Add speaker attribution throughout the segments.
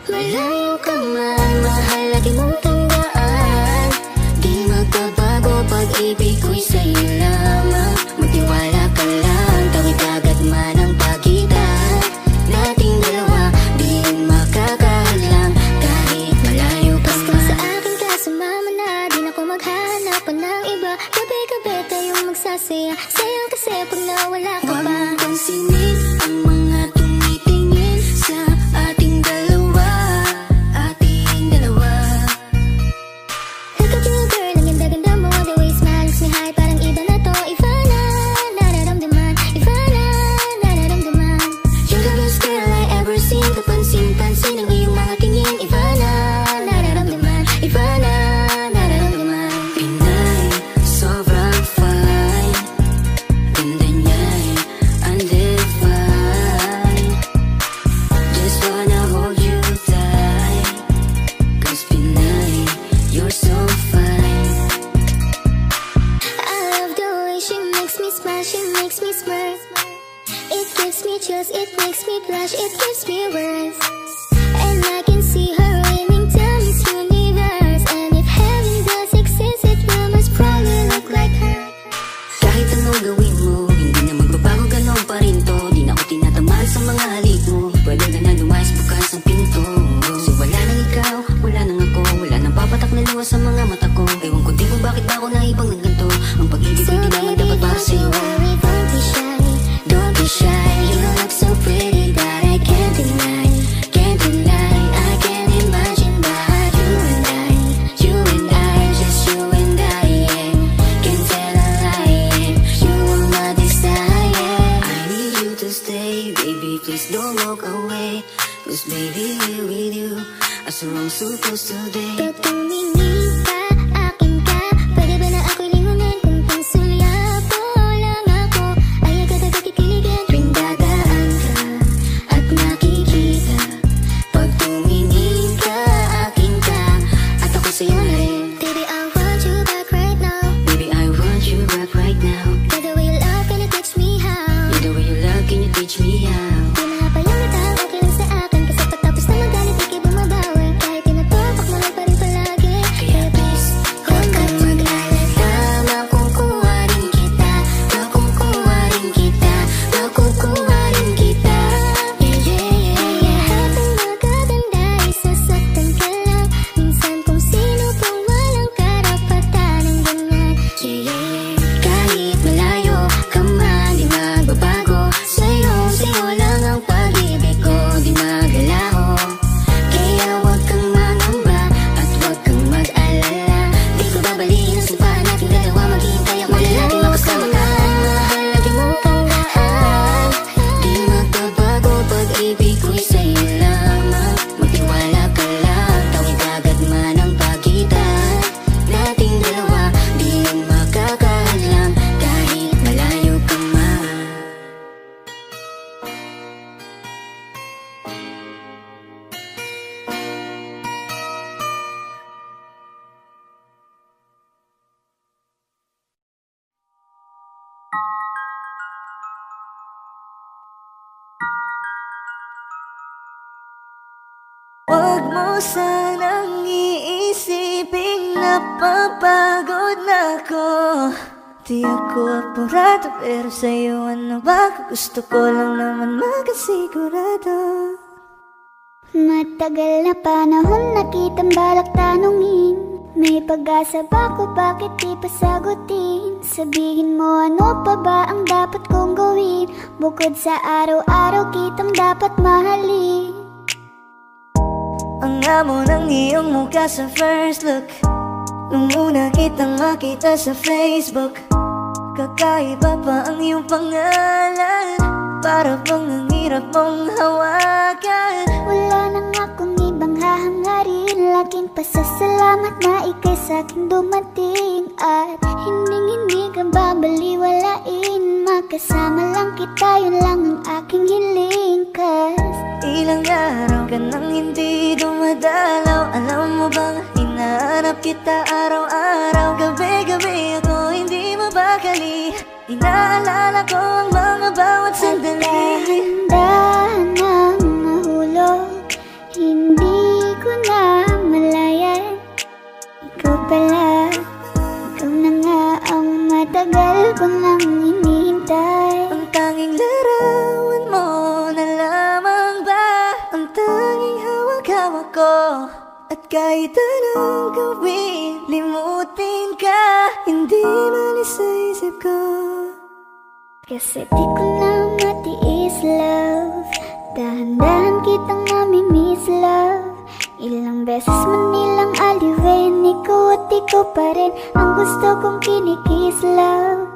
Speaker 1: malayo ka man, mahal lagi mong tandaan. Di magbabago, pag-ibig ko'y sa'yo lamang. Magtiwala ka lang, tawid agad man ang pagitan nating dalawa. Di makakahadlang kahit malayo ka man. Basta sa akin ka sumama na, di na ko maghanap pa ng iba. Gabi-gabi tayong magsasaya, sayang kasi pag nawala ka pa. Huwag mong pansinin ang mga tumitingin sa ating dalawa, ating dalawa. Look at you girl, ang ganda-ganda mo, the way you smile makes me high, parang iba na to. Iba na, nararamdaman, iba na, nararamdaman. You're the best girl I ever seen, kapansin-pansin ang iyong mga tingin. Iba na, nararamdaman, iba na, nararamdaman. Pinay, sobrang fine, ganda niya'y undefined. Just wanna hold you tight, 'cause Pinay, you're so fine. I love the way she makes me smile, she makes me smirk. It gives me chills, it makes me blush, it gives me words. And I can see her winning down this universe. And if heaven does exist, it will most probably look like her. Kahit anong gawin mo, hindi na magbabago, ganon pa rin to. Di na ako tinatamaan sa mga halik mo. Pwede ka na lumayas, bukas ang pinto. So wala nang ikaw, wala nang ako, wala nang papatak na luha sa mga mata ko. Ewan ko din kung bakit ba ako naibang ng ganito. Ang pag-ibig ko di naman dapat para sa'yo. Don't be shy, don't be shy. You look so pretty that I can't deny, can't deny. I can't imagine but you and I, just you and I, yeah. Can't tell a lie, yeah. You are my desire. I need you to stay, baby, please don't walk away. 'Cause baby, here with you, as wrong supposed to day. Pag tumingin ka, akin ka, pwede ba na ako'y lingunin? Kung pangsulyapo lang ako, ay agad-agad kikiligan. Tuwing dadaan ka at nakikita, pag tumingin ka, akin ka, at ako sa'yo na rin. Baby, I want you back right now. Baby, I want you back right now. You're the way you love, can you teach me how? You're the way you love, can you teach me how? Di mahapayang natang okay lang sa akin, kasi patapos na magalit, ikay bumabawi. Kahit tinatopak mo lang pa rin palagi. Kaya please, huwag kang mag-alala, makukuha rin kita, makukuha rin kita, makukuha rin kita. Yeah, yeah, yeah, yeah. Lahat ng magaganda ay sasaktan ka lang. Minsan kung sino pang walang karapatan ng ganyan. Yeah, yeah, yeah. Kahit malayo ka man, di magbabago. Sa'yo lang ang pag-ibig ko, di magalaho. Kaya huwag kang mangamba at huwag kang mag-alala. Di ko babaliin ang sumpahan nating dalawa. Maghihintay ako na laging makasama ka. Mahal lagi mong tandaan, di magbabago, pag-ibig ko'y sa'yo lamang. Magtiwala ka lang, tawid agad man ang pagitan nating dalawa. Di makakahadlang kahit malayo ka man.
Speaker 2: Huwag mo sanang iisiping napapagod na ako. Di ako apurado, pero sa'yo ano ba? Gusto ko lang naman makasigurado.
Speaker 1: Matagal na panahon nakitang balak tanungin, may pag-asa ba ko, bakit di pa sagutin? Sabihin mo ano pa ba ang dapat kong gawin, bukod sa araw-araw kitang dapat mahalin.
Speaker 2: Ang amo ng iyong mukha sa first look, nung una kitang makita sa Facebook. Kakaiba pa ang iyong pangalan, para bang ang hirap mong hawakan.
Speaker 1: Wala nang akong ibang hahangarin, laking pasasalamat na ika'y sa'king dumating. At hindi ka babaliwalain, makasama lang kita, yun lang ang aking hiling. 'Cause
Speaker 2: ilang araw ka nang hindi dumadalaw, alam mo bang hinahanap kita araw-araw. Gabi-gabi ako hindi mabakali, inaalala ko ang mga bawat sandali.
Speaker 1: Dahan-dahan ang nahulog, hindi
Speaker 3: matagal ko nang hinihintay.
Speaker 2: Ang tanging larawan mo na lamang ba ang tanging hawak-hawak ko. At kahit anong gawin, limutin ka, hindi malis sa isip ko.
Speaker 3: Kasi di ko na matiis, love. Dahan-dahan kitang mamimiss, love. Ilang beses man nilang aliwin, ikaw at ikaw pa rin ang gusto kong kinikiss, love.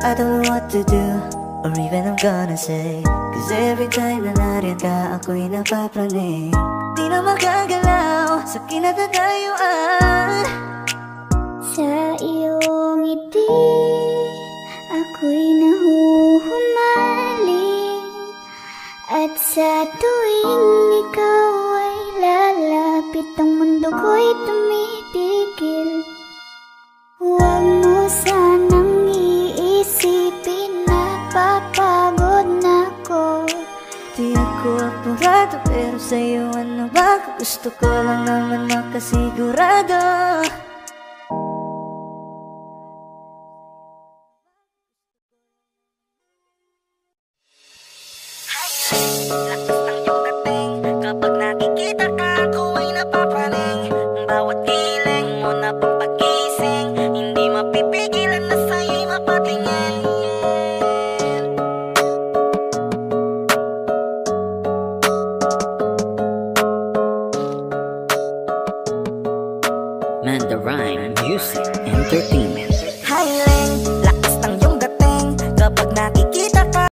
Speaker 2: I don't know what to do, or even I'm gonna say, cause every time na nariyan ka, ako'y napapraning. Di na makagalaw sa kinatatayuan.
Speaker 3: Sa iyong ngiti, ako'y nahuhumaling. At sa tuwing ikaw ay lalapit, ang mundo ko'y tumitigil. Huwag mo sanang iisipin na papagod na ko.
Speaker 2: Di ako apurado, pero sa'yo ano ba? Gusto ko lang naman makasigurado. Lakas ng iyong dating, kapag nakikita ka, ako ay napapraning. Bawat kiling mo na pagpagising, hindi mapipigilan na sa'yo'y mapatingin.
Speaker 4: Mandarine Music Entertainment.
Speaker 2: Highling, lakas ng iyong dating, kapag nakikita